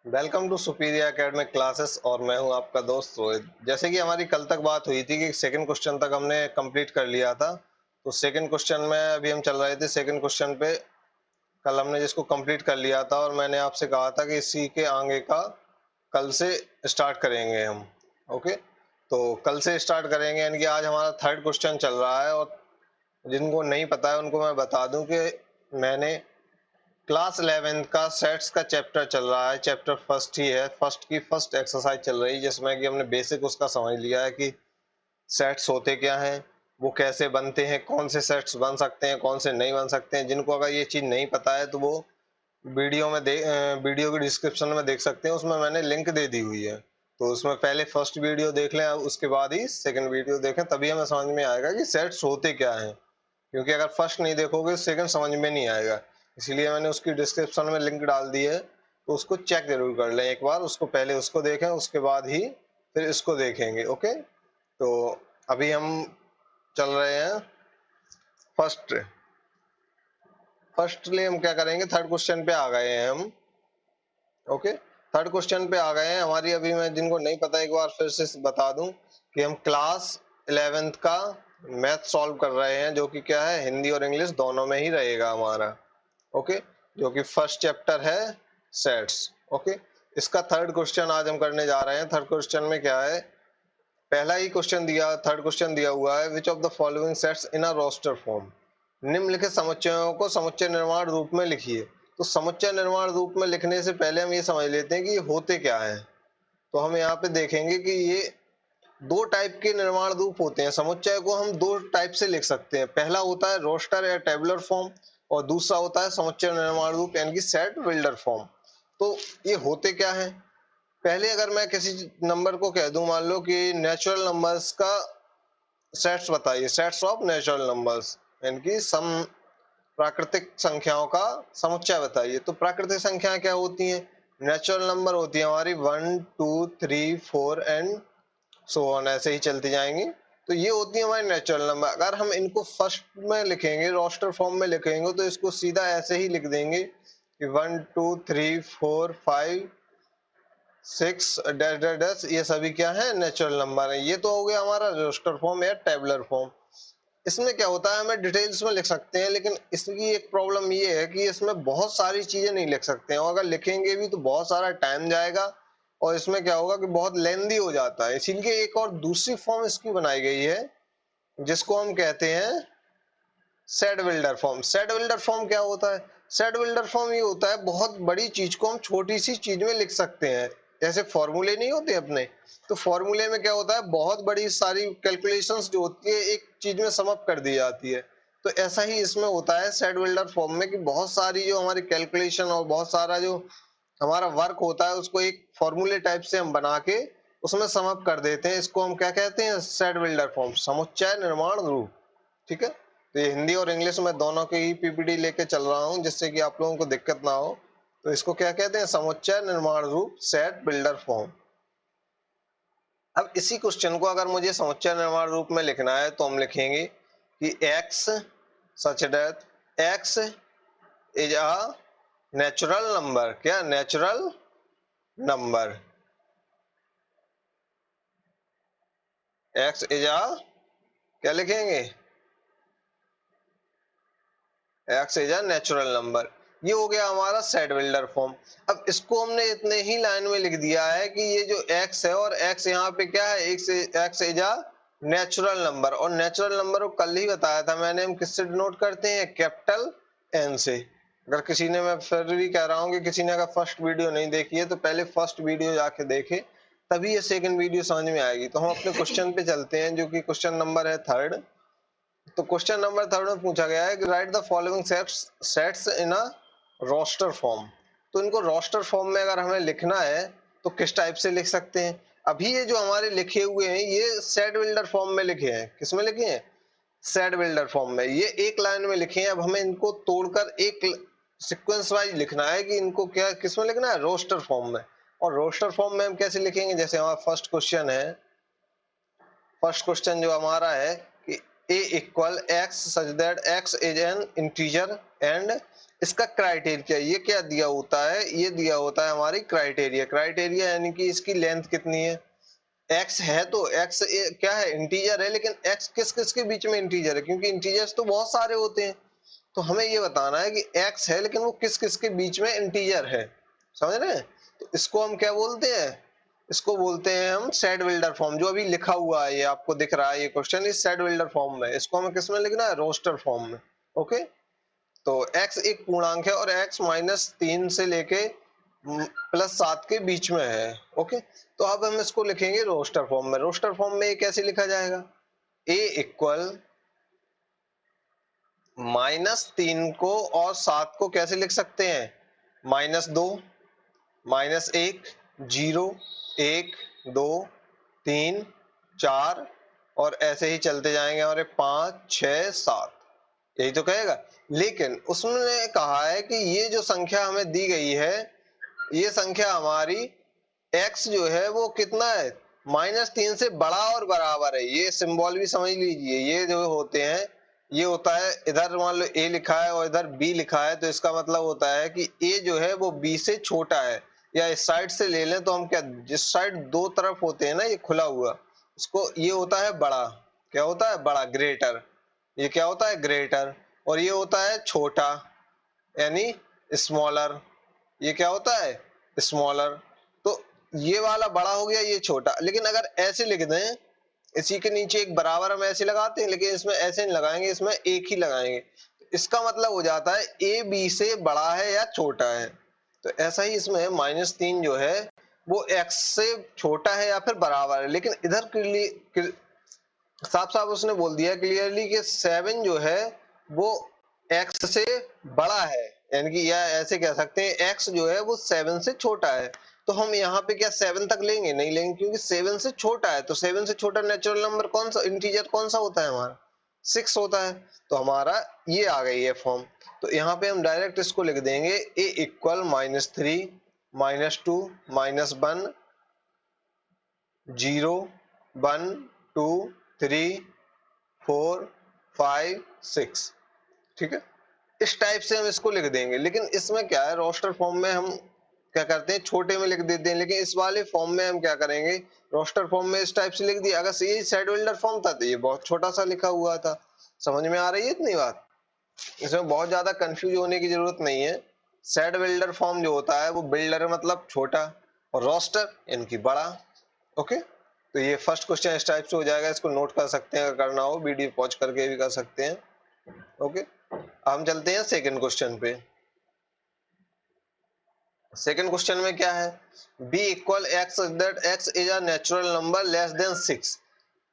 Welcome to superior academic classes और मैं हूं आपका दोस्त रोहित। जैसे कि हमारी कल तक बात हुई थी कि सेकंड क्वेश्चन तक हमने कंप्लीट कर लिया था। तो सेकंड क्वेश्चन में अभी हम चल रहे थे सेकंड क्वेश्चन पे। कल हमने जिसको कंप्लीट कर लिया था और मैंने आपसे कहा था कि इसी के आगे का कल से स्टार्ट करेंगे हम। ओके, तो कल से स्टार्ट करेंगे, यानी कि आज हमारा थर्ड क्वेश्चन चल रहा है। और जिनको नहीं पता है उनको मैं बता दूं कि मैंने क्लास 11 का सेट्स का चैप्टर चल रहा है। चैप्टर फर्स्ट ही है, फर्स्ट की फर्स्ट एक्सरसाइज चल रही है, जिसमें कि हमने बेसिक उसका समझ लिया है कि सेट्स होते क्या हैं, वो कैसे बनते हैं, कौन से सेट्स बन सकते हैं, कौन से नहीं बन सकते हैं। जिनको अगर ये चीज नहीं पता है तो वो वीडियो की डिस्क्रिप्शन में देख सकते हैं, उसमें मैंने लिंक दे दी हुई है। तो उसमें पहले फर्स्ट वीडियो देख लें, उसके बाद ही सेकंड वीडियो देखें, तभी हमें समझ में आएगा कि सेट्स होते क्या हैं। क्योंकि अगर फर्स्ट नहीं देखोगे सेकंड समझ में नहीं आएगा। इसीलिए मैंने उसकी डिस्क्रिप्शन में लिंक डाल दी है, तो उसको चेक जरूर कर लें एक बार। उसको पहले उसको देखें, उसके बाद ही फिर इसको देखेंगे। ओके, तो अभी हम चल रहे हैं फर्स्ट। फर्स्टली हम क्या करेंगे, थर्ड क्वेश्चन पे आ गए हैं हम। ओके, थर्ड क्वेश्चन पे आ गए हैं हमारी। अभी मैं जिनको नहीं पता एक बार फिर से बता दूं कि हम क्लास 11th का मैथ सॉल्व कर रहे हैं, जो कि क्या है, हिंदी और इंग्लिश दोनों में ही रहेगा हमारा। ओके, जो कि फर्स्ट चैप्टर है सेट्स। ओके, इसका थर्ड क्वेश्चन आज हम करने जा रहे हैं। थर्ड क्वेश्चन में क्या है, पहला ही क्वेश्चन दिया, थर्ड क्वेश्चन दिया हुआ है, which of the following sets in a roster form, निम्नलिखित समुच्चयों को समुच्चय निर्माण रूप में लिखिए। तो समुच्चय निर्माण रूप में लिखने से पहले हम ये समझ लेते हैं कि ये होते क्या है। तो हम यहाँ पे देखेंगे कि ये दो टाइप के निर्माण रूप होते हैं। समुच्चय को हम दो टाइप से लिख सकते हैं। पहला होता है रोस्टर या टेबुलर फॉर्म, और दूसरा होता है समुच्चय निर्माण रूप यानी कि सेट बिल्डर फॉर्म। तो ये होते क्या है, पहले अगर मैं किसी नंबर को कह दूं, मान लो कि नेचुरल नंबर्स का सेट्स बताइए, सेट्स ऑफ नेचुरल नंबर्स, यानी कि सम प्राकृतिक संख्याओं का समुच्चय बताइए। तो प्राकृतिक संख्याएं क्या होती हैं, नेचुरल नंबर होती है हमारी 1 2 3 4 एंड सो ऑन, ऐसे ही चलती जाएंगी। तो ये होती है हमारी नेचुरल नंबर। अगर हम इनको फर्स्ट में लिखेंगे, रोस्टर फॉर्म में लिखेंगे, तो इसको सीधा ऐसे ही लिख देंगे कि 1 2 3 4 5 6 डैश डैश डैश, ये सभी क्या है, नेचुरल नंबर है। ये तो हो गया हमारा रोस्टर फॉर्म या टेबुलर फॉर्म। इसमें क्या होता है, हमें डिटेल्स में लिख सकते हैं, लेकिन इसकी एक प्रॉब्लम ये है कि इसमें बहुत सारी चीजें नहीं लिख सकते हैं, और अगर लिखेंगे भी तो बहुत सारा टाइम जाएगा, और इसमें क्या होगा कि बहुत लेंदी हो जाता है। इसीलिए एक और दूसरी फॉर्म इसकी बनाई गई है, जिसको हम कहते हैं set builder form. Set builder form क्या होता है, सेट बिल्डर फॉर्म ये होता है, बहुत बड़ी चीज को हम छोटी सी चीज में लिख सकते हैं। जैसे फॉर्मूले नहीं होते अपने, तो फॉर्मूले में क्या होता है, बहुत बड़ी सारी कैलकुलेशंस जो होती है एक चीज में सम अप कर दी जाती है। तो ऐसा ही इसमें होता है सेट बिल्डर फॉर्म में, कि बहुत सारी जो हमारी कैलकुलेशन और बहुत सारा जो हमारा वर्क होता है, उसको एक फॉर्मूले टाइप से हम बना के उसमें सम अप कर देते हैं। इसको हम क्या कहते हैं, सेट बिल्डर फॉर्म, समुच्चय निर्माण रूप। ठीक है, तो ये हिंदी और इंग्लिश में दोनों की ही पीपीटी लेके चल रहा हूँ, जिससे कि आप लोगों को दिक्कत ना हो। तो इसको क्या कहते हैं, समुच्चय निर्माण रूप, सेट बिल्डर फॉर्म। अब इसी क्वेश्चन को अगर मुझे समुच्चय निर्माण रूप में लिखना है, तो हम लिखेंगे कि x such that x is a natural number. क्या, natural number. x is a, क्या लिखेंगे, x is a natural number. ये हो गया हमारा सेट बिल्डर फॉर्म। अब इसको हमने इतने ही लाइन में लिख दिया है कि ये जो एक्स है, और एक्स यहाँ पे क्या है, x is a natural number. और नेचुरल नंबर को कल ही बताया था मैंने, हम किससे डिनोट करते हैं, कैपिटल एन से। अगर किसी ने, मैं फिर भी कह रहा हूँ कि किसी ने अगर फर्स्ट वीडियो नहीं देखी है, तो पहले फर्स्ट वीडियो जाके देखे, तभी ये सेकंड वीडियो समझ में आएगी। तो हम अपने क्वेश्चन पे चलते हैं, जो कि क्वेश्चन नंबर है थर्ड। तो क्वेश्चन नंबर थर्ड में पूछा गया है कि write the following sets in a roster form. तो इनको रोस्टर फॉर्म में अगर हमें लिखना है, तो किस टाइप से लिख सकते हैं। अभी ये जो हमारे लिखे हुए हैं, ये सेट बिल्डर फॉर्म में लिखे हैं। किस में लिखे हैं, सेट बिल्डर फॉर्म में। ये एक लाइन में लिखे हैं। अब हमें इनको तोड़कर एक सीक्वेंस वाइज लिखना है कि इनको क्या, किस में लिखना है, रोस्टर फॉर्म में। और रोस्टर फॉर्म में हम कैसे लिखेंगे, जैसे हमारा फर्स्ट क्वेश्चन है, फर्स्ट क्वेश्चन जो हमारा है कि a equal x such that x is an integer and इसका क्राइटेरिया, ये क्या दिया होता है, ये दिया होता है हमारी क्राइटेरिया। क्राइटेरिया यानी कि इसकी लेंथ कितनी है। x है तो x क्या है, इंटीजर है, लेकिन x किस किस के बीच में इंटीजर है, क्योंकि इंटीजर्स तो बहुत सारे होते हैं। तो हमें ये बताना है कि x है लेकिन वो किस किस के बीच में इंटीजर है, समझ रहे हैं। तो इसको हम क्या बोलते हैं, इसको बोलते हैं हम सेट बिल्डर फॉर्म। जो अभी लिखा हुआ है, ये आपको दिख रहा है, ये क्वेश्चन इस सेट बिल्डर फॉर्म में, इसको हमें किस में लिखना है, रोस्टर फॉर्म में। ओके, तो x एक पूर्णांक है और x -3 से लेके +7 के बीच में है। ओके, तो अब हम इसको लिखेंगे रोस्टर फॉर्म में। रोस्टर फॉर्म में कैसे लिखा जाएगा, a इक्वल -3 को और 7 को कैसे लिख सकते हैं, -2, -1, 0, 1, 2, 3, 4 और ऐसे ही चलते जाएंगे हमारे 5, 6, 7, यही तो कहेगा। लेकिन उसने कहा है कि ये जो संख्या हमें दी गई है, ये संख्या हमारी x जो है वो कितना है, -3 से बड़ा और बराबर है। ये सिंबल भी समझ लीजिए, ये जो होते हैं, ये होता है इधर मान लो a लिखा है और इधर b लिखा है, तो इसका मतलब होता है कि a जो है वो b से छोटा है। या इस साइड से ले लें तो हम क्या, जिस साइड दो तरफ होते हैं ना ये खुला हुआ, इसको ये होता है बड़ा, क्या होता है बड़ा, ग्रेटर। ये क्या होता है ग्रेटर, और ये होता है छोटा यानी स्मॉलर, ये क्या होता है स्मॉलर। तो ये वाला बड़ा हो गया, ये छोटा। लेकिन अगर ऐसे लिख दें, इसी के नीचे एक बराबर हम ऐसे लगाते हैं, लेकिन इसमें ऐसे नहीं लगाएंगे, इसमें एक ही लगाएंगे। इसका मतलब हो जाता है a b से बड़ा है या छोटा है। तो ऐसा ही इसमें -3 जो है वो x से छोटा है या फिर बराबर है। लेकिन इधर साफ साफ उसने बोल दिया क्लियरली कि 7 जो है वो x से बड़ा है, यानी कि या ऐसे कह सकते हैं x जो है वो 7 से छोटा है। तो हम यहाँ पे क्या 7 तक लेंगे, नहीं लेंगे, क्योंकि 7 से छोटा है। तो 7 से छोटा नेचुरल नंबर कौन सा, इंटीजर कौन सा होता है हमारा, 6 होता है। तो हमारा ये आ गई है फॉर्म। तो यहाँ पे हम डायरेक्ट इसको लिख देंगे a इक्वल -3, -2, -1, 0, 1, 2, 3, 4, 5, 6, ठीक है। इस टाइप से हम इसको लिख देंगे। लेकिन इसमें क्या है, रोस्टर फॉर्म में हम क्या करते हैं, छोटे में लिख देते हैं। लेकिन इस वाले फॉर्म में हम क्या करेंगे, रोस्टर फॉर्म में इस टाइप से लिख दिया। अगर ये सेट बिल्डर फॉर्म था तो ये बहुत छोटा सा लिखा हुआ था। समझ में आ रही है इतनी बात, इसमें बहुत ज्यादा कंफ्यूज होने की जरूरत नहीं है। सेट बिल्डर फॉर्म जो होता है वो बिल्डर मतलब छोटा और रोस्टर इनकी बड़ा। ओके, तो ये फर्स्ट क्वेश्चन इस टाइप से हो जाएगा। इसको नोट कर सकते हैं, अगर करना हो वीडियो पॉज करके भी कर सकते हैं। ओके, हम चलते हैं सेकंड क्वेश्चन पे। सेकंड क्वेश्चन में क्या है, b equal x that x is a natural number less than 6।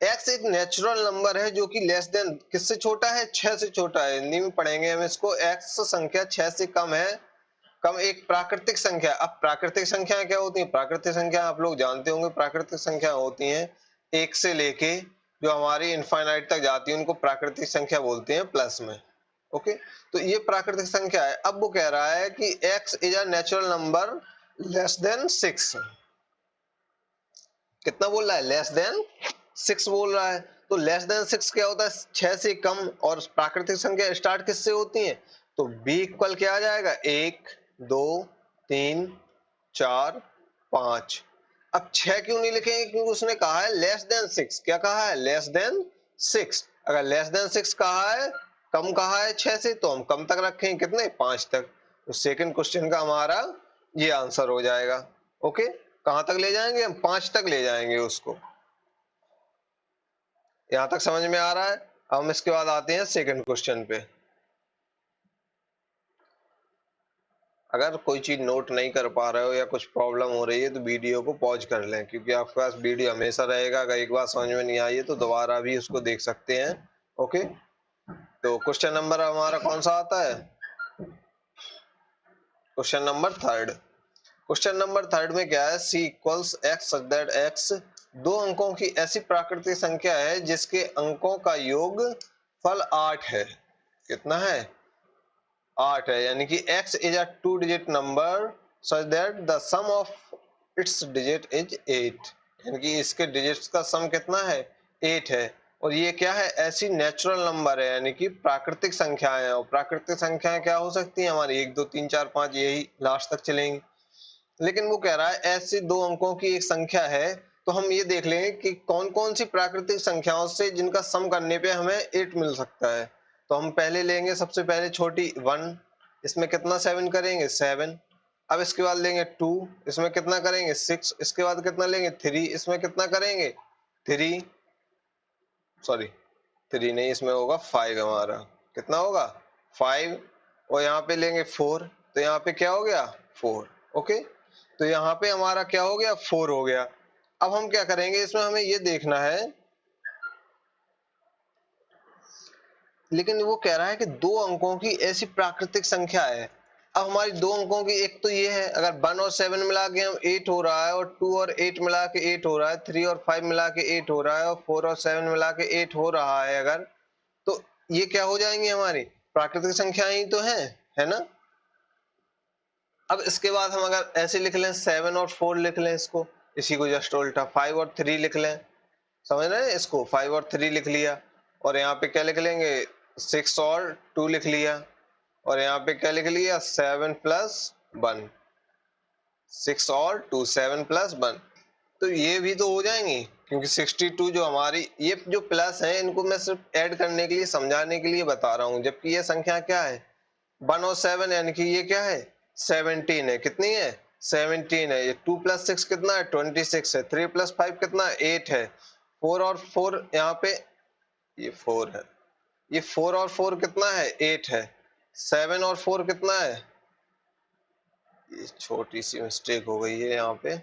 x एक नेचुरल नंबर है जो कि लेस देन किससे छोटा है, 6 से छोटा है। हिंदी में पढ़ेंगे हम इसको, x संख्या 6 से कम है, कम एक प्राकृतिक संख्या। अब प्राकृतिक संख्या क्या होती है, प्राकृतिक संख्या आप लोग जानते होंगे, प्राकृतिक संख्या होती हैं 1 से लेके जो हमारी इनफाइनाइट तक जाती है, उनको प्राकृतिक संख्या बोलते हैं प्लस में। ओके, तो ये प्राकृतिक संख्या है। अब वो कह रहा है कि x is a natural number less than 6। कितना बोल रहा है, लेस देन 6 बोल रहा है। तो लेस देन 6 क्या होता है, 6 से कम। और प्राकृतिक संख्या स्टार्ट किससे होती है, तो b इक्वल क्या आ जाएगा, 1, 2, 3, 4, 5। अब 6 क्यों नहीं लिखेंगे, क्योंकि उसने कहा है लेस देन 6। क्या कहा है, लेस देन 6। अगर लेस देन 6 कहा है, कम कहा है 6 से, तो हम कम तक रखेंगे, कितने, 5 तक। तो सेकंड क्वेश्चन का हमारा ये आंसर हो जाएगा। ओके, कहां तक ले जाएंगे हम, 5 तक ले जाएंगे उसको। यहां तक समझ में आ रहा है। हम इसके बाद आते हैं सेकंड क्वेश्चन पे। अगर कोई चीज नोट नहीं कर पा रहे हो या कुछ प्रॉब्लम हो रही है तो वीडियो को पॉज कर लें, क्योंकि आपके पास वीडियो हमेशा रहेगा। अगर एक बार समझ में नहीं आई है तो दोबारा भी उसको देख सकते हैं। ओके, तो क्वेश्चन नंबर हमारा कौन सा आता है, question number third. Question number third में क्या है, c equals x such that x दो अंकों की ऐसी प्राकृतिक संख्या है जिसके अंकों का योग फल 8 है। कितना है, 8 है। यानी कि x is a 2 digit number such that the sum of its digit is 8। यानी कि इसके डिजिट्स का सम कितना है, 8 है। और ये क्या है, ऐसी नेचुरल नंबर है, यानी कि प्राकृतिक संख्याएं हैं। और प्राकृतिक संख्याएं क्या हो सकती हैं हमारी, 1 2 3 4 5, यही लास्ट तक चलेंगी। लेकिन वो कह रहा है ऐसी 2 अंकों की एक संख्या है, तो हम ये देख लेंगे कि कौन कौन सी प्राकृतिक संख्याओं से जिनका सम करने पे हमें 8 मिल सकता है। तो हम पहले लेंगे सबसे पहले छोटी 1, इसमें कितना 7 करेंगे 7। अब इसके बाद लेंगे 2, इसमें कितना करेंगे 6। इसके बाद कितना लेंगे 3, इसमें कितना करेंगे 3, सॉरी 3 नहीं, इसमें होगा 5, हमारा कितना होगा 5। और यहाँ पे लेंगे 4, तो यहाँ पे क्या हो गया 4। ओके, तो यहाँ पे हमारा क्या हो गया 4 हो गया। अब हम क्या करेंगे, इसमें हमें ये देखना है, लेकिन वो कह रहा है कि 2 अंकों की ऐसी प्राकृतिक संख्या है। अब हमारी 2 अंकों की एक तो ये है, अगर 1 और 7 मिला के हम 8 हो रहा है, और 2 और 8 मिला के 8 हो रहा है, 3 और 5 मिला के 8 हो रहा है, और 4 और 7 मिला के 8 हो रहा है, अगर तो ये क्या हो जाएंगी हमारी प्राकृतिक संख्याएं ही तो है ना। अब इसके बाद हम अगर ऐसे लिख लें 7 और 4 लिख लें, इसको इसी को जस्ट उल्टा 5 और 3 लिख लें, समझ रहे हैं, इसको 5 और 3 लिख लिया। और यहाँ पे क्या लिख लेंगे 6 और 2 लिख लिया। और यहाँ पे क्या लिख लिया 7 प्लस 1, 6 और 2, 7 प्लस 1। तो ये भी तो हो जाएंगी, क्योंकि 62 जो हमारी ये जो प्लस है, इनको मैं सिर्फ ऐड करने के लिए समझाने के लिए बता रहा हूँ, जबकि ये संख्या क्या है 1 और 7, यानी कि ये क्या है 17 है। कितनी है 17 है। ये 2 प्लस 6 कितना है 26 है। 3 प्लस 5 कितना है 8 है। 4 और 4 यहाँ पे ये 4 है। ये 4 और 4 कितना है 8 है। 7 और 4 कितना है, ये छोटी सी मिस्टेक हो गई है यहाँ पे,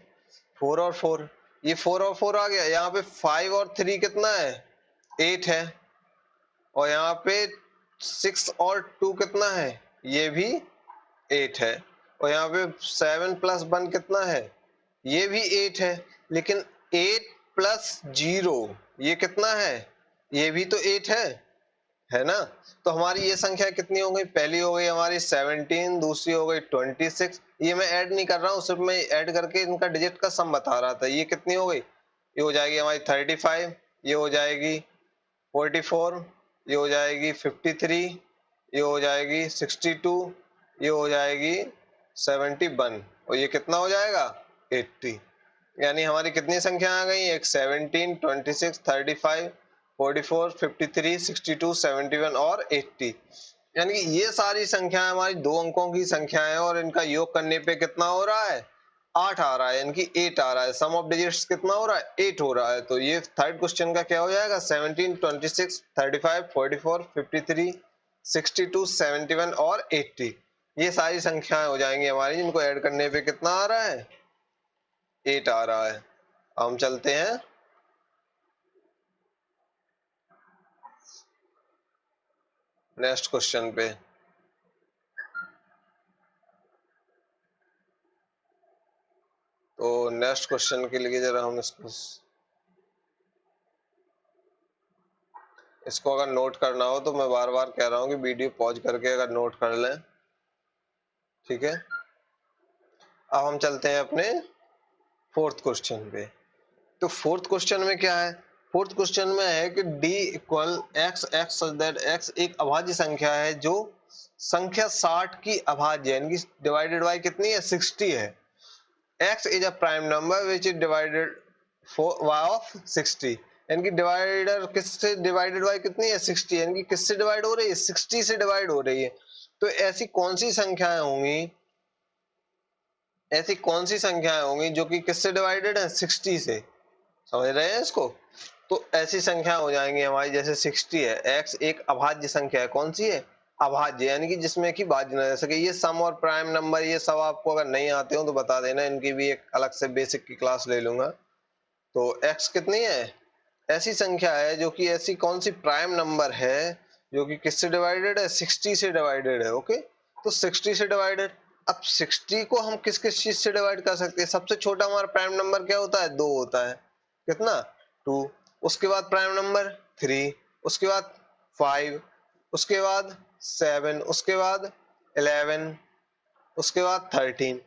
4 और 4, ये 4 और 4 आ गया। यहाँ पे 5 और 3 कितना है 8 है। और यहाँ पे 6 और 2 कितना है, ये भी 8 है। और यहाँ पे 7 प्लस 1 कितना है, ये भी 8 है। लेकिन 8 प्लस 0 ये कितना है, ये भी तो 8 है ना। तो हमारी ये संख्या कितनी हो गई, पहली हो गई हमारी 17, दूसरी हो गई 26। ये मैं ऐड नहीं कर रहा हूँ, सिर्फ मैं ऐड करके इनका डिजिट का सम बता रहा था। ये कितनी हो गई, ये हो जाएगी हमारी 35, ये हो जाएगी 44, ये हो जाएगी 53, ये हो जाएगी 62, ये हो जाएगी 71, और ये कितना हो जाएगा 80। यानी हमारी कितनी संख्या आ गई, एक 17, 26, 35, 44, 53, 62, 71 और 80। यानी कि ये सारी संख्याएं हमारी 2 अंकों की संख्याएं, और इनका योग करने पे कितना हो रहा है 8 आ रहा है, यानी कि 8 आ रहा है। सम ऑफ डिजिट्स कितना हो रहा है 8 हो रहा है। तो ये थर्ड क्वेश्चन का क्या हो जाएगा 17, 26, 35, 44, 53, 62, 71 और 80। ये सारी संख्याएं हो जाएंगी हमारी, जिनको ऐड करने पे कितना आ रहा है 8 आ रहा है। हम चलते हैं नेक्स्ट क्वेश्चन पे। तो नेक्स्ट क्वेश्चन के लिए जरा हम इसको अगर नोट करना हो तो मैं बार बार कह रहा हूँ कि वीडियो पॉज करके अगर नोट कर लें, ठीक है। अब हम चलते हैं अपने फोर्थ क्वेश्चन पे। तो फोर्थ क्वेश्चन में क्या है, फोर्थ क्वेश्चन में है कि d equal x x such that x एक अभाज्य संख्या है जो संख्या 60 की अभाज्य है, यानी कि डिवाइडेड बाय कितनी है 60 है। x is a prime number which is divided y of 60, यानी कि डिवाइडर किससे डिवाइडेड बाय कितनी है 60, यानी कि किससे डिवाइड हो रही है 60 से डिवाइड हो रही है। तो ऐसी कौन सी संख्याएं होंगी, ऐसी कौन सी संख्याएं होंगी जो कि किससे डिवाइडेड है 60 से, समझ रहे हैं इसको। तो ऐसी संख्या हो जाएंगी हमारी, जैसे 60 है, x एक अभाज्य संख्या है, कौन सी है अभाज्य, यानी कि जिसमें कि भाज्य न रह सके। ये सम और प्राइम नंबर ये सब आपको अगर नहीं आते हो तो बता देना, इनकी भी एक अलग से बेसिक की क्लास ले लूंगा। तो x कितनी है, ऐसी संख्या है जो कि ऐसी कौन सी प्राइम नंबर है जो कि किससे डिवाइडेड है 60 से डिवाइडेड है। ओके, तो 60 से डिवाइडेड। अब 60 को हम किस किस चीज से डिवाइड कर सकते हैं, सबसे छोटा हमारा प्राइम नंबर क्या होता है 2 होता है, कितना 2। उसके बाद प्राइम नंबर 3, उसके बाद 5, उसके बाद 7, उसके बाद 11, उसके बाद 13।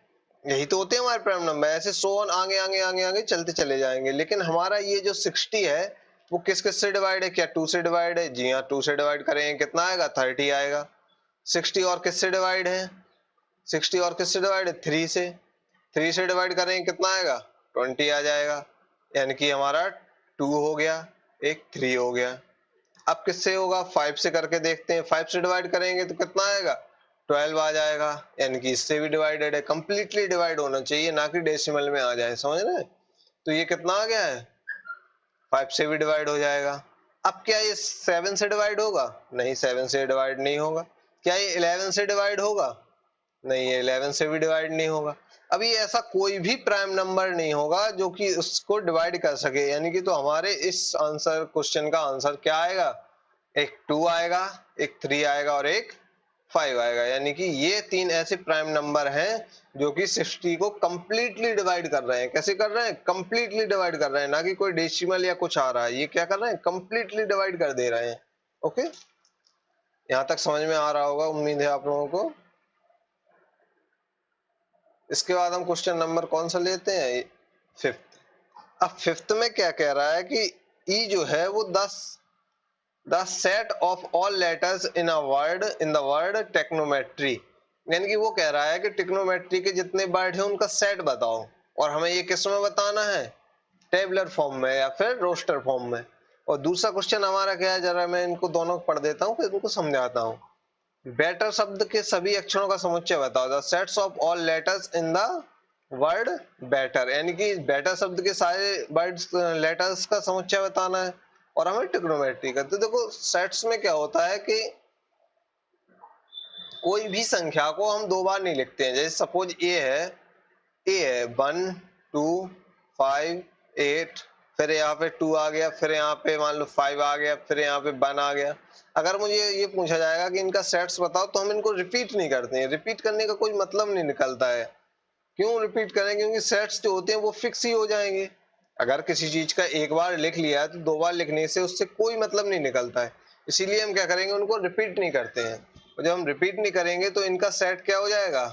यही तो होते हैं हमारे प्राइम नंबर। ऐसे सो ऑन आगे आगे आगे आगे चलते चले जाएंगे। लेकिन हमारा ये जो 60 है, वो किस किस से डिवाइड है, क्या 2 से डिवाइड है? जी हाँ, 2 से डिवाइड करेंगे कितना आएगा, 30 आएगा। 60 और किस से डिवाइड है, 60 और किस से डिवाइड है, 3 से। 3 से डिवाइड करेंगे कितना आएगा, 20 आ जाएगा, यानी कि हमारा 2 हो गया, एक 3 हो गया। अब किससे होगा, 5 से करके देखते हैं। 5 से डिवाइड करेंगे तो कितना आएगा, 12 आ जाएगा, यानी कि इससे भी डिवाइडेड है। कंप्लीटली डिवाइड होना चाहिए, ना कि डेसिमल में आ जाए, समझ रहे हैं? तो ये कितना आ गया है, 5 से भी डिवाइड हो जाएगा। अब क्या ये 7 से डिवाइड होगा, नहीं 7 से डिवाइड नहीं होगा। क्या ये 11 से डिवाइड होगा, नहीं ये 11 से भी डिवाइड नहीं होगा। अभी ऐसा कोई भी प्राइम नंबर नहीं होगा जो कि उसको डिवाइड कर सके, यानी कि तो हमारे इस आंसर क्वेश्चन का आंसर क्या आएगा, एक 2 आएगा, एक 3 आएगा और एक 5 आएगा। यानी कि ये 3 ऐसे प्राइम नंबर हैं जो कि 60 को कंप्लीटली डिवाइड कर रहे हैं। कैसे कर रहे हैं, कंप्लीटली डिवाइड कर रहे हैं, ना कि कोई डेसिमल या कुछ आ रहा है। ये क्या कर रहे हैं, कंप्लीटली डिवाइड कर दे रहे हैं। ओके, यहाँ तक समझ में आ रहा होगा, उम्मीद है आप लोगों को। इसके बाद हम क्वेश्चन नंबर कौन सा लेते हैं, 5th। अब 5th में क्या कह रहा है कि ई जो है वो 10 the set of all letters in a word in the word टेक्नोमेट्री, यानी कि वो कह रहा है कि टेक्नोमेट्री के जितने वर्ड हैं उनका सेट बताओ, और हमें ये किस में बताना है, टेबलर फॉर्म में या फिर रोस्टर फॉर्म में। और दूसरा क्वेश्चन हमारा क्या है, जरा मैं इनको दोनों पढ़ देता हूँ फिर इनको समझाता हूँ। बेटर शब्द के सभी अक्षरों का समुच्चय बताओ, the sets of all letters in the word better, यानी कि बेटर शब्द के सारे वर्ड्स लेटर्स का समुच्चय बताना है, और हमें ट्रिग्नोमेट्री का। तो देखो सेट्स में क्या होता है कि कोई भी संख्या को हम दो बार नहीं लिखते हैं। जैसे सपोज ए है 1 2 5 8, फिर यहाँ पे 2 आ गया, फिर यहाँ पे मान लो 5 आ गया, फिर यहाँ पे 1 आ गया। अगर मुझे ये पूछा जाएगा कि इनका सेट्स बताओ, तो हम इनको रिपीट नहीं करते हैं। रिपीट करने का कोई मतलब नहीं निकलता है। क्यों रिपीट करें, क्योंकि सेट्स जो होते हैं वो फिक्स ही हो जाएंगे। अगर किसी चीज का एक बार लिख लिया है तो दो बार लिखने से उससे कोई मतलब नहीं निकलता है। इसीलिए हम क्या करेंगे, उनको रिपीट नहीं करते हैं। और जब हम रिपीट नहीं करेंगे तो इनका सेट क्या हो जाएगा,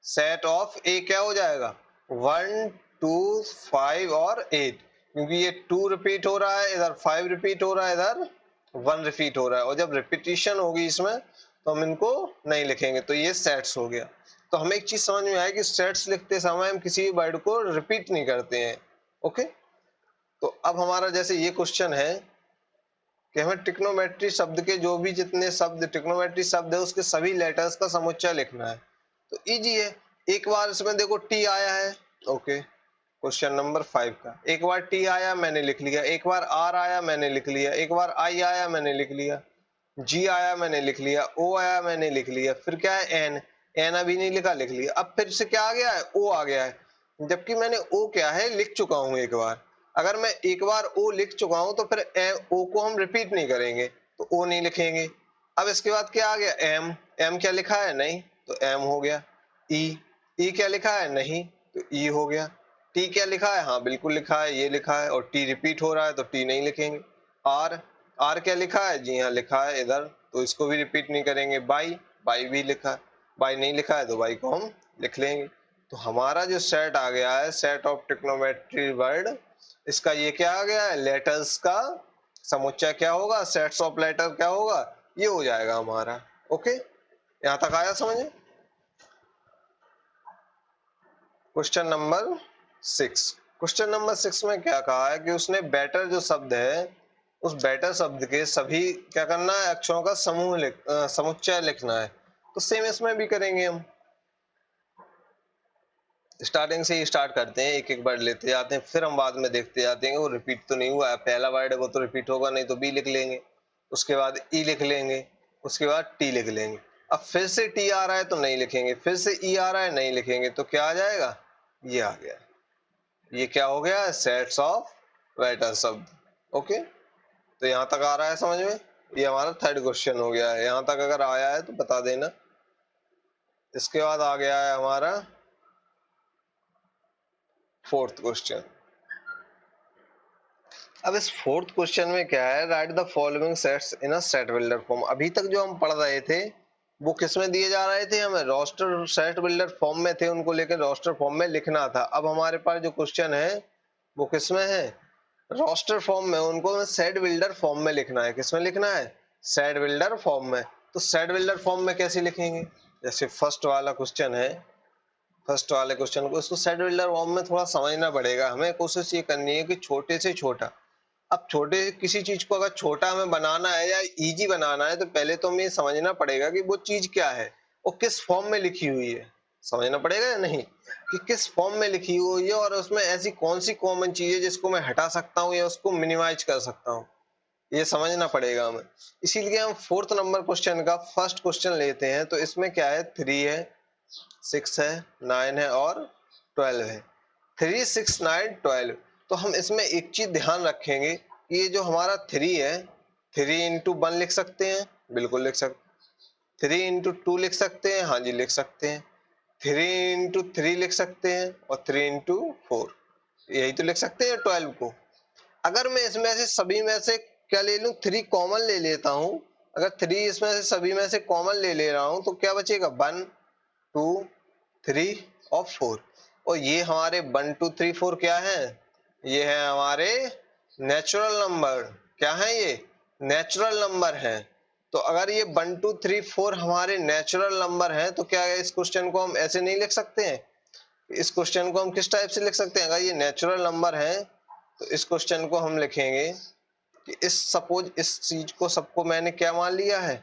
सेट ऑफ ए क्या हो जाएगा, 1 2 5 और 8, क्योंकि ये 2 रिपीट हो रहा है, इधर 5 रिपीट हो रहा है, इधर 1 रिपीट हो रहा है। और जब रिपीटिशन होगी इसमें तो हम इनको नहीं लिखेंगे, तो ये सेट्स हो गया। तो हमें एक चीज समझ में आया कि सेट्स लिखते समय हम किसी भी वर्ड को रिपीट नहीं करते हैं। ओके, तो अब हमारा जैसे ये क्वेश्चन है कि हमें ट्रिग्नोमेट्री शब्द के जो भी जितने शब्द ट्रिग्नोमेट्री शब्द है उसके सभी लेटर्स का समुच्चय लिखना है। तो इजी है, एक बार इसमें देखो टी आया है, ओके, क्वेश्चन नंबर 5 का एक बार टी आया मैंने लिख लिया, एक बार आर आया मैंने लिख लिया, एक बार आई आया मैंने लिख लिया, जी आया मैंने लिख लिया, ओ आया मैंने लिख लिया, फिर क्या है एन, एन अभी नहीं लिखा, लिख लिया। अब फिर से क्या आ गया है, ओ आ गया है, जबकि मैंने ओ क्या है लिख चुका हूं एक बार। अगर मैं एक बार ओ लिख चुका हूं तो फिर ओ को हम रिपीट नहीं करेंगे, तो ओ नहीं लिखेंगे। अब इसके बाद क्या आ गया, एम, एम क्या लिखा है, नहीं, तो एम हो गया। ई, ई क्या लिखा है, नहीं, तो ई हो गया। टी क्या लिखा है, हाँ बिल्कुल लिखा है, ये लिखा है, और टी रिपीट हो रहा है तो टी नहीं लिखेंगे। आर, आर क्या लिखा है, जी हाँ लिखा है इधर, तो इसको भी रिपीट नहीं करेंगे। बाई, बाई भी लिखा है, बाई नहीं लिखा है तो बाई को हम लिख लेंगे। तो हमारा जो सेट आ गया है, सेट ऑफ ट्रिग्नोमेट्री वर्ड, इसका ये क्या आ गया है, लेटर्स का समुच्चय क्या होगा, सेट्स ऑफ लेटर क्या होगा, ये हो जाएगा हमारा। ओके, यहाँ तक आया समझे। क्वेश्चन नंबर 6, क्वेश्चन नंबर 6 में क्या कहा है कि उसने बेटर जो शब्द है उस बेटर शब्द के सभी क्या करना है, अक्षरों का समुच्चय लिखना है। तो सेम इसमें भी करेंगे हम, स्टार्टिंग से ही स्टार्ट करते हैं, एक एक वर्ड लेते जाते हैं, फिर हम बाद में देखते जाते हैं वो रिपीट तो नहीं हुआ है। पहला वर्ड है वो तो रिपीट होगा नहीं, तो बी लिख लेंगे, उसके बाद ई लिख लेंगे, उसके बाद टी लिख लेंगे। अब फिर से टी आ रहा है तो नहीं लिखेंगे, फिर से ई आ रहा है नहीं लिखेंगे, तो क्या आ जाएगा, ये आ गया। ये क्या हो गया, सेट्स ऑफ बेटर शब्द। ओके, तो यहाँ तक आ रहा है समझ में। ये हमारा थर्ड क्वेश्चन हो गया है, यहाँ तक अगर आया है तो बता देना। इसके बाद आ गया है हमारा फोर्थ क्वेश्चन। अब इस फोर्थ क्वेश्चन में क्या है, right the following sets in a set builder form. अभी तक जो हम पढ़ रहे थे वो किस में दिए जा रहे थे, हमें रोस्टर सेट बिल्डर फॉर्म में थे, उनको लेकर रोस्टर फॉर्म में लिखना था। अब हमारे पास जो क्वेश्चन है वो किस में है, रोस्टर फॉर्म में उनको सेट बिल्डर फॉर्म में लिखना है। किस में लिखना है? सेट बिल्डर फॉर्म में। तो सेट बिल्डर फॉर्म में कैसे लिखेंगे? जैसे फर्स्ट वाला क्वेश्चन है, फर्स्ट वाले क्वेश्चन को इसको सेट बिल्डर फॉर्म में थोड़ा समझना पड़ेगा। हमें कोशिश ये करनी है कि छोटे से छोटा, अब छोटे किसी चीज को अगर छोटा हमें बनाना है या इजी बनाना है तो पहले तो हमें समझना पड़ेगा कि वो चीज क्या है और किस फॉर्म में लिखी हुई है। समझना पड़ेगा या नहीं कि किस फॉर्म में लिखी हुई है और उसमें ऐसी कौन सी कॉमन चीज है जिसको मैं हटा सकता हूँ या उसको मिनिमाइज कर सकता हूँ, ये समझना पड़ेगा हमें। इसीलिए हम फोर्थ नंबर क्वेश्चन का फर्स्ट क्वेश्चन लेते हैं। तो इसमें क्या है? 3 है, 6 है, 9 है और 12 है। 3, 6, 9, 12। तो हम इसमें एक चीज ध्यान रखेंगे कि ये जो हमारा 3 है, 3 इंटू 1 लिख सकते हैं, बिल्कुल लिख सकते। 3 इंटू 2 लिख सकते हैं, हाँ जी लिख सकते हैं। 3 इंटू 3 लिख सकते हैं और 3 इंटू 4, यही तो लिख सकते हैं 12 को। अगर मैं इसमें से सभी में से क्या ले लूं? 3 कॉमन ले लेता हूं। अगर 3 इसमें से सभी में से कॉमन ले रहा हूं तो क्या बचेगा? 1, 2, 3 और 4। और ये हमारे 1, 2, 3, 4 क्या है? ये है हमारे नेचुरल नंबर। क्या है ये? नेचुरल नंबर है। तो अगर ये 1, 2, 3, 4 हमारे नेचुरल नंबर हैं तो क्या इस क्वेश्चन को हम ऐसे नहीं लिख सकते हैं? इस क्वेश्चन को हम किस टाइप से लिख सकते हैं? अगर ये नेचुरल नंबर है तो इस क्वेश्चन को हम लिखेंगे कि इस सपोज इस चीज को सबको मैंने क्या मान लिया है?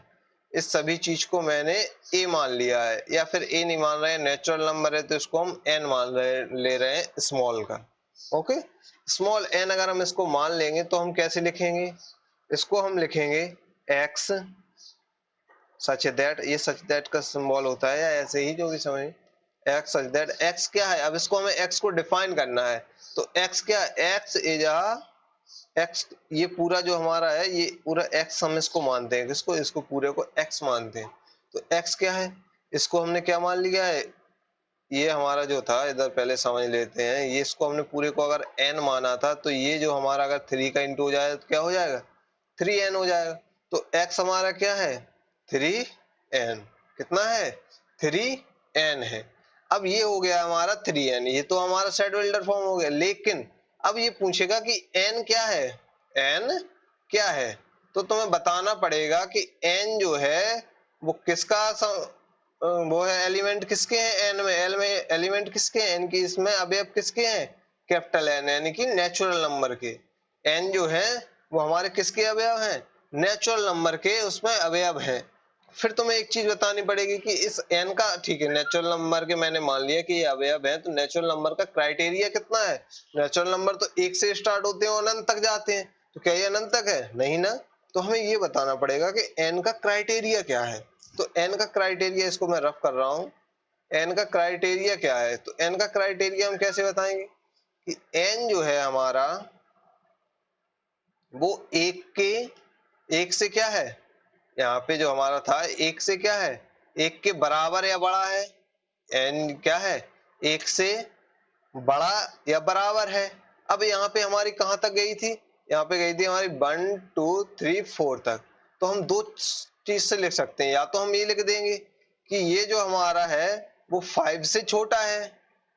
इस सभी चीज को मैंने ए मान लिया है, या फिर ए नहीं मान रहे हैं, नेचुरल नंबर है तो इसको हम एन मान ले रहे हैं स्मॉल का। ओके, स्मॉल एन अगर हम इसको मान लेंगे तो हम कैसे लिखेंगे? इसको हम लिखेंगे एक्स सच दैट, ये सच दैट का सिंबल होता है या ऐसे ही जो भी समझ, एक्स सच दैट। एक्स क्या है? अब इसको हमें एक्स को डिफाइन करना है। तो एक्स क्या? एक्स इज एक्स, ये पूरा जो हमारा है ये पूरा एक्स हम इसको मानते हैं। किसको? इसको पूरे को एक्स मानते हैं। तो एक्स क्या है? इसको हमने क्या मान लिया है? ये हमारा जो था इधर पहले समझ लेते हैं, ये इसको हमने पूरे को अगर एन माना था तो ये जो हमारा अगर 3 का इंटू हो जाए तो क्या हो जाएगा? 3n हो जाएगा। तो x हमारा क्या है? 3n। कितना है? 3n है। अब ये हो गया हमारा 3n, ये तो हमारा सेट बिल्डर फॉर्म हो गया। लेकिन अब ये पूछेगा कि n क्या है? n क्या है? तो तुम्हें बताना पड़ेगा कि n जो है वो किसका वो है, एलिमेंट किसके हैं n में? l में एलिमेंट किसके हैं? n की। इसमें अवयव किसके हैं? कैपिटल N यानी कि नेचुरल नंबर के। n जो है वो हमारे किसके अवयव हैं? नेचुरल नंबर के उसमें अवयव हैं। फिर तुम्हें एक चीज बतानी पड़ेगी कि इस n का, ठीक है नेचुरल नंबर के मैंने मान लिया कि ये अवयव है, तो नेचुरल नंबर का क्राइटेरिया कितना है? नेचुरल नंबर तो 1 से स्टार्ट होते हैं और अनंत तक जाते हैं, तो क्या ये अनंत तक है? नहीं ना। तो हमें ये बताना पड़ेगा कि n का क्राइटेरिया क्या है। तो n का क्राइटेरिया, इसको मैं रफ कर रहा हूँ, n का क्राइटेरिया क्या है? तो n का क्राइटेरिया हम कैसे बताएंगे कि n जो है हमारा वो एक से क्या है? यहाँ पे जो हमारा था एक से क्या है? एक के बराबर या बड़ा है। n क्या है? एक से बड़ा या बराबर है। अब यहाँ पे हमारी कहाँ तक गई थी? यहाँ पे गई थी हमारी 1, 2, 3, 4 तक। तो हम दो चीज से लिख सकते हैं, या तो हम ये लिख देंगे कि ये जो हमारा है वो 5 से छोटा है।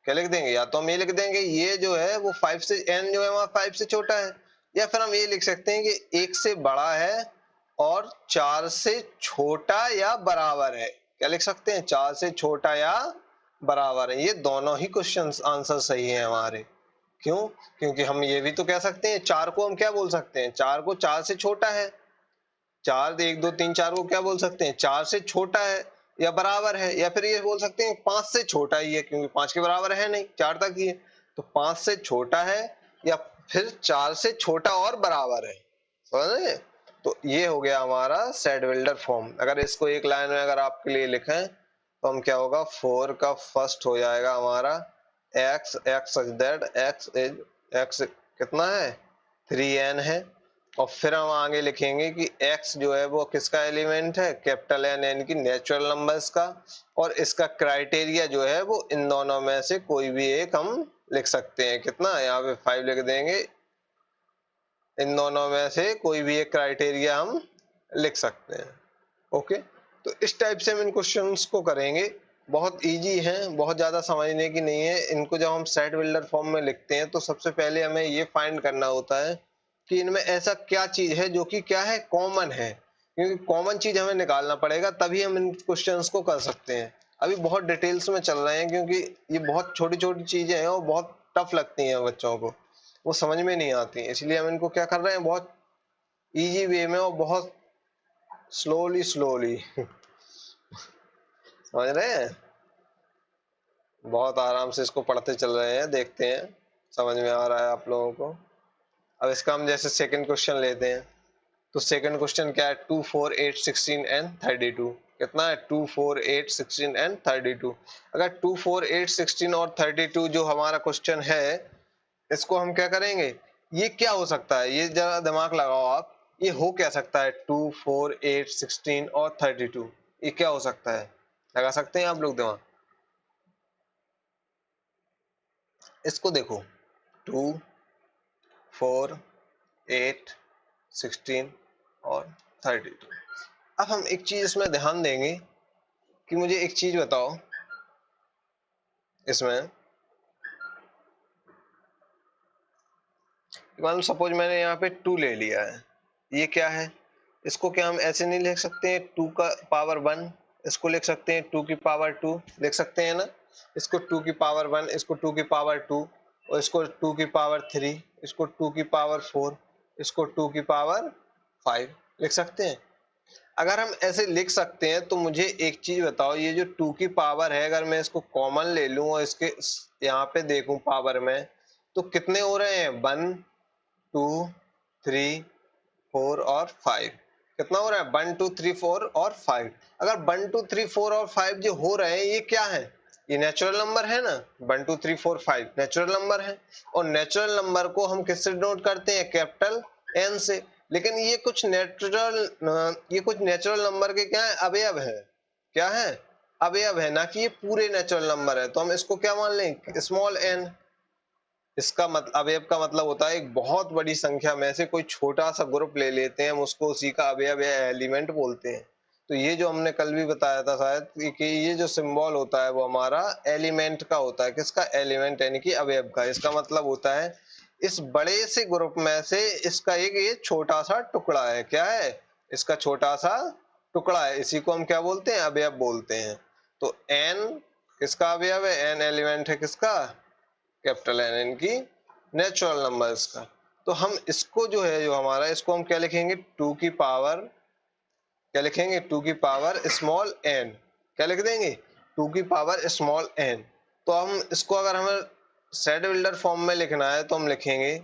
क्या लिख देंगे? या तो हम ये लिख देंगे ये जो है वो 5 से, n जो है हमारा 5 से छोटा है। या फिर हम ये लिख सकते हैं कि 1 से बड़ा है और 4 से छोटा या बराबर है। क्या लिख सकते हैं? 4 से छोटा या बराबर है। ये दोनों ही क्वेश्चन आंसर सही है हमारे। क्यों? क्योंकि हम ये भी तो कह सकते हैं 4 को हम क्या बोल सकते हैं? 4 को 4 से छोटा है। 4, 1, 2, 3, 4 को क्या बोल सकते हैं? 4 से छोटा है या बराबर है। या फिर ये बोल सकते हैं 5 से छोटा ही है, क्योंकि 5 के बराबर है नहीं, 4 तक ही है। तो 5 से छोटा है या फिर 4 से छोटा और बराबर है। समझे? तो ये हो गया हमारा सेट बिल्डर फॉर्म। अगर इसको एक लाइन में अगर आपके लिए लिखें तो हम क्या होगा? 4 का फर्स्ट हो जाएगा हमारा x, x such that x is x कितना है? 3n है। और फिर हम आगे लिखेंगे कि x जो है वो किसका एलिमेंट है? कैपिटल N यानी कि नेचुरल नंबर्स का। और इसका क्राइटेरिया जो है वो इन दोनों में से कोई भी एक हम लिख सकते हैं। कितना? यहाँ पे 5 लिख देंगे। इन दोनों में से कोई भी एक क्राइटेरिया हम लिख सकते हैं। ओके, तो इस टाइप से हम इन क्वेश्चंस को करेंगे। बहुत इजी है, बहुत ज़्यादा समझने की नहीं है। इनको जब हम सेट बिल्डर फॉर्म में लिखते हैं तो सबसे पहले हमें ये फाइंड करना होता है कि इनमें ऐसा क्या चीज़ है जो कि क्या है, कॉमन है, क्योंकि कॉमन चीज़ हमें निकालना पड़ेगा तभी हम इन क्वेश्चंस को कर सकते हैं। अभी बहुत डिटेल्स में चल रहे हैं क्योंकि ये बहुत छोटी छोटी चीज़ें हैं और बहुत टफ लगती हैं बच्चों को, वो समझ में नहीं आती, इसलिए हम इनको क्या कर रहे हैं, बहुत ईजी वे में और बहुत स्लोली स्लोली समझ रहे हैं, बहुत आराम से इसको पढ़ते चल रहे हैं, देखते हैं समझ में आ रहा है आप लोगों को। अब इसका हम जैसे सेकंड क्वेश्चन लेते हैं, तो सेकंड क्वेश्चन क्या है, 2 4 8 16 एंड 32 कितना है, 2 4 8 16 एंड 32। अगर 2 4 8 16 और 32 जो हमारा क्वेश्चन है, इसको हम क्या करेंगे, ये क्या हो सकता है, ये जरा दिमाग लगाओ आप, ये हो क्या सकता है, 2 4 8 16 और 32, ये क्या हो सकता है, लगा सकते हैं आप लोग दिमाग। इसको देखो, 2 4 8 16 और 32। अब हम एक चीज इसमें ध्यान देंगे कि मुझे एक चीज बताओ, इसमें मान लो सपोज मैंने यहाँ पे 2 ले लिया है, ये क्या है, इसको क्या हम ऐसे नहीं लिख सकते हैं 2 का पावर 1, इसको लिख सकते हैं 2 की पावर 2, लिख सकते हैं ना, इसको 2 की पावर 1, इसको 2 की पावर 2, और इसको 2 की पावर 3, इसको 2 की पावर 4, इसको 2 की पावर 5 लिख सकते हैं। अगर हम ऐसे लिख सकते हैं तो मुझे एक चीज बताओ, ये जो 2 की पावर है, अगर मैं इसको कॉमन ले लूं और इसके यहाँ पे देखूं पावर में, तो कितने हो रहे हैं, 1 2 3 4 और 5, कितना हो रहा है, 1 2 3 4 और 5। अगर 1 2 3 4 और 5 जो हो रहे हैं, ये क्या है, ये नेचुरल नंबर है ना, 1 2 3 4 5 नेचुरल नंबर है, और नेचुरल नंबर को हम किससे डिनोट करते हैं, कैपिटल एन से। लेकिन ये कुछ नेचुरल नंबर के क्या है, अवयव है, क्या है, अवयव है, ना कि ये पूरे नेचुरल नंबर है, तो हम इसको क्या मान लें, स्मॉल एन। इसका मतलब, अवयव का मतलब होता है एक बहुत बड़ी संख्या में से कोई छोटा सा ग्रुप ले लेते हैं, हम उसको उसी का अवयव या एलिमेंट बोलते हैं। तो ये जो हमने कल भी बताया था शायद कि ये जो सिंबल होता है वो हमारा एलिमेंट का होता है, किसका, एलिमेंट यानी कि अवयव का। इसका मतलब होता है इस बड़े से ग्रुप में से इसका एक ये छोटा सा टुकड़ा है, क्या है, इसका छोटा सा टुकड़ा है, इसी को हम क्या बोलते हैं, अवयव बोलते हैं। तो एन किसका अवयव है, एन एलिमेंट है किसका, कैपिटल एन, इनकी नेचुरल नंबर्स का। तो हम इसको जो है, जो हमारा, इसको हम क्या लिखेंगे, 2 की पावर, क्या लिखेंगे, 2 की पावर स्मॉल एन, क्या लिख देंगे, 2 की पावर स्मॉल एन। तो हम इसको अगर हमें सेट बिल्डर फॉर्म में लिखना है तो हम लिखेंगे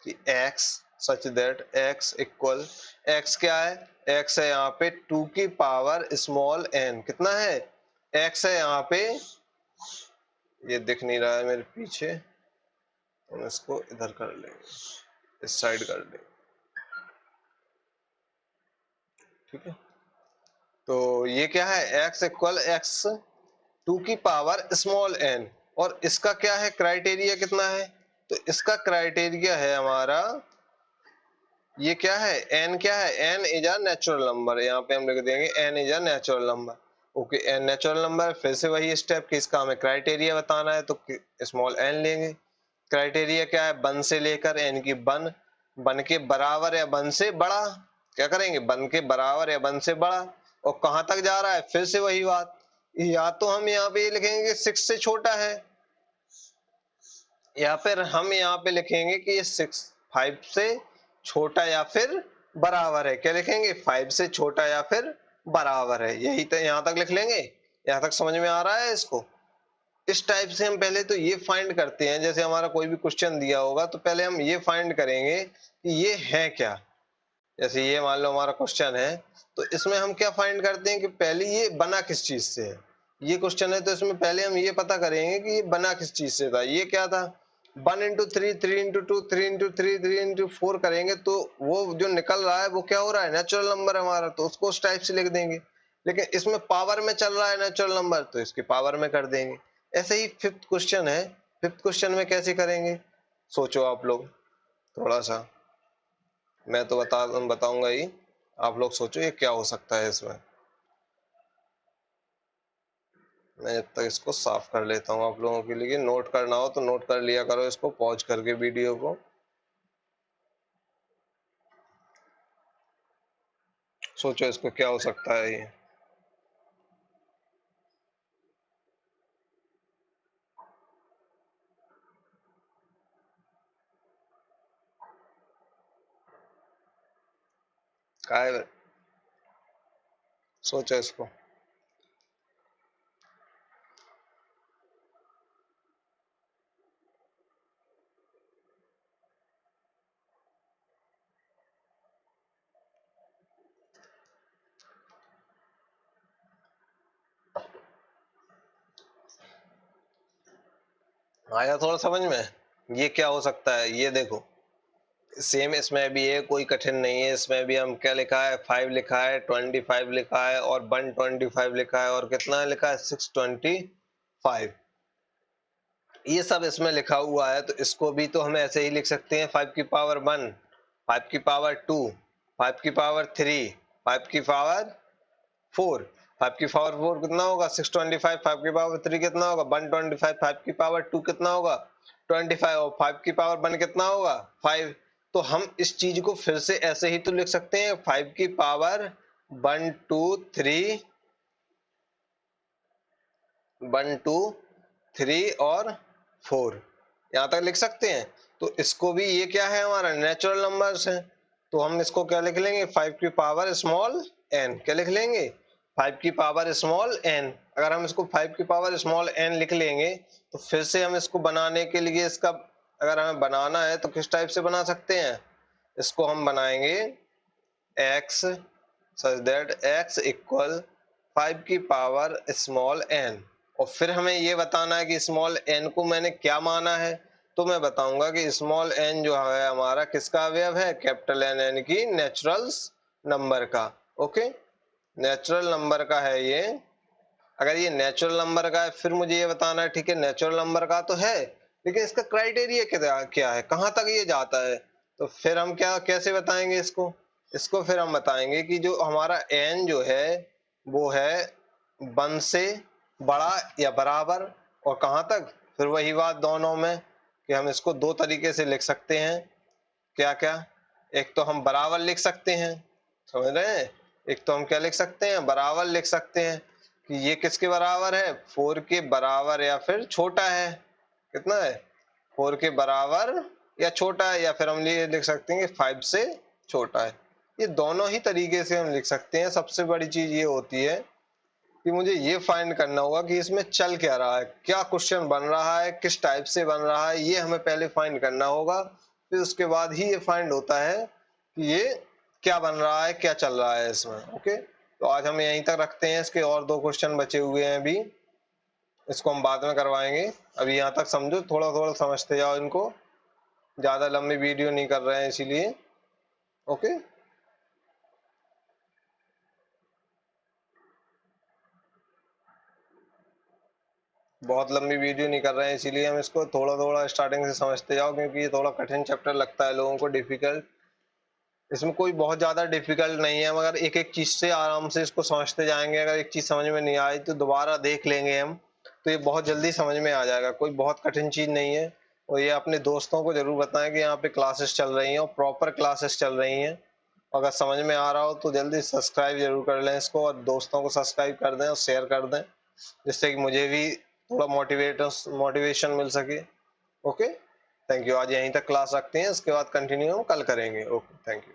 कि x such that x equal, x क्या है, x है यहाँ पे 2 की पावर स्मॉल n, कितना है, x है यहाँ पे, ये दिख नहीं रहा है मेरे पीछे, हम इसको इधर कर लेंगे, इस साइड कर लेंगे, ठीक है। तो ये क्या है, x इक्वल x 2 की पावर स्मॉल n, और इसका क्या है, क्राइटेरिया कितना है, तो इसका क्राइटेरिया है हमारा, ये क्या है, n क्या है, n is a natural number, यहाँ पे हम लिख देंगे n is a natural number. Okay, n natural number, फिर से वही स्टेप कि इसका हमें क्राइटेरिया बताना है, तो स्मॉल n लेंगे। क्राइटेरिया क्या है, 1 से लेकर n की 1 के बराबर या 1 से बड़ा, क्या करेंगे, 1 के बराबर या 1 से बड़ा, और कहां तक जा रहा है, फिर से वही बात, या तो हम यहाँ पे लिखेंगे कि 6 से छोटा है, या फिर हम यहाँ पे लिखेंगे कि ये 5 से छोटा या फिर बराबर है, क्या लिखेंगे, 5 से छोटा या फिर बराबर है, यही तो यहाँ तक लिख लेंगे। यहाँ तक समझ में आ रहा है इसको। इस टाइप से हम पहले तो ये फाइंड करते हैं, जैसे हमारा कोई भी क्वेश्चन दिया होगा तो पहले हम ये फाइंड करेंगे कि ये है क्या। जैसे ये मान लो हमारा क्वेश्चन है, तो इसमें हम क्या फाइंड करते हैं कि पहले ये बना किस चीज से है। ये क्वेश्चन है तो इसमें पहले हम ये पता करेंगे कि ये बना किस चीज से था, ये क्या था, 1 इंटू 3, 3 इंटू 2, 3 इंटू 3, 3 इंटू 4 करेंगे तो वो जो निकल रहा है वो क्या हो रहा है, नेचुरल नंबर है हमारा, तो उसको उस टाइप से लिख देंगे। लेकिन इसमें पावर में चल रहा है नेचुरल नंबर, तो इसकी पावर में कर देंगे। ऐसे ही फिफ्थ क्वेश्चन है, फिफ्थ क्वेश्चन में कैसे करेंगे, सोचो आप लोग थोड़ा सा, मैं तो बताऊंगा ही, आप लोग सोचो ये क्या हो सकता है इसमें। मैं जब तक इसको साफ कर लेता हूँ आप लोगों के लिए। नोट करना हो तो नोट कर लिया करो इसको पॉज करके वीडियो को। सोचो इसको क्या हो सकता है ये। काय सोचो इसको। आया थोड़ा समझ में? ये क्या हो सकता है ये देखो, सेम इसमें भी है, कोई कठिन नहीं है। इसमें भी हम क्या लिखा है, 5 लिखा है, 25 लिखा है और 125 लिखा है और कितना लिखा है, 625। ये सब इसमें लिखा हुआ है, तो इसको भी तो हम ऐसे ही लिख सकते हैं, 5 की पावर 1, 5 की पावर 2, 5 की पावर 3, 5 की पावर 4। 5 की पावर 4 कितना होगा, 625। 5 की पावर 3 कितना होगा, 125। 5 की पावर 2 कितना होगा, 25 और 5 की पावर 1 कितना होगा, 5। तो हम इस चीज को फिर से ऐसे ही तो लिख सकते हैं, 5 की पावर 1 2 3, 1 2 3 और 4, यहाँ तक लिख सकते हैं। तो इसको भी, ये क्या है हमारा नेचुरल नंबर्स है, तो हम इसको क्या लिख लेंगे, 5 की पावर स्मॉल n। क्या लिख लेंगे, 5 की पावर स्मॉल n। अगर हम इसको 5 की पावर स्मॉल n लिख लेंगे तो फिर से हम इसको बनाने के लिए, इसका अगर हमें बनाना है तो किस टाइप से बना सकते हैं, इसको हम बनाएंगे x such that x equal 5 की पावर स्मॉल n। और फिर हमें ये बताना है कि स्मॉल n को मैंने क्या माना है, तो मैं बताऊंगा कि स्मॉल n जो है हमारा किसका अवयव है, कैपिटल N यानी कि नेचुरल नंबर का। ओके, नेचुरल नंबर का है ये। अगर ये नेचुरल नंबर का है फिर मुझे ये बताना है, ठीक है नेचुरल नंबर का तो है, लेकिन इसका क्राइटेरिया क्या है, कहाँ तक ये जाता है। तो फिर हम क्या कैसे बताएंगे इसको, इसको फिर हम बताएंगे कि जो हमारा n जो है वो है 1 से बड़ा या बराबर, और कहाँ तक, फिर वही बात दोनों में कि हम इसको दो तरीके से लिख सकते हैं। क्या क्या, एक तो हम बराबर लिख सकते हैं, समझ रहे हैं, एक तो हम क्या लिख सकते हैं, बराबर लिख सकते हैं कि ये किसके बराबर है, 4 के बराबर या फिर छोटा है। कितना है, 4 के बराबर या छोटा है, या फिर हम ये लिख सकते हैं कि 5 से छोटा है। ये दोनों ही तरीके से हम लिख सकते हैं। सबसे बड़ी चीज ये होती है कि मुझे ये फाइंड करना होगा कि इसमें चल क्या रहा है, क्या क्वेश्चन बन रहा है, किस टाइप से बन रहा है, ये हमें पहले फाइंड करना होगा। फिर उसके बाद ही ये फाइंड होता है कि ये क्या बन रहा है, क्या चल रहा है इसमें। ओके, तो आज हम यहीं तक रखते हैं, इसके और 2 क्वेश्चन बचे हुए हैं अभी, इसको हम बाद में करवाएंगे। अभी यहाँ तक समझो, थोड़ा थोड़ा समझते जाओ इनको, ज्यादा लंबी वीडियो नहीं कर रहे हैं इसीलिए। ओके, बहुत लंबी वीडियो नहीं कर रहे हैं इसीलिए हम इसको थोड़ा थोड़ा स्टार्टिंग से समझते जाओ, क्योंकि ये थोड़ा कठिन चैप्टर लगता है लोगों को, डिफिकल्ट। इसमें कोई बहुत ज्यादा डिफिकल्ट नहीं है, मगर एक एक चीज से आराम से इसको समझते जाएंगे। अगर एक चीज समझ में नहीं आई तो दोबारा देख लेंगे हम, तो ये बहुत जल्दी समझ में आ जाएगा। कोई बहुत कठिन चीज नहीं है। और ये अपने दोस्तों को जरूर बताएं कि यहाँ पे क्लासेस चल रही हैं और प्रॉपर क्लासेस चल रही हैं। अगर समझ में आ रहा हो तो जल्दी सब्सक्राइब जरूर कर लें इसको, और दोस्तों को सब्सक्राइब कर दें और शेयर कर दें, जिससे कि मुझे भी थोड़ा मोटिवेशन मिल सके। Okay, thank you. आज यहीं तक क्लास रखते हैं, इसके बाद कंटिन्यू हम कल करेंगे। Okay, thank you.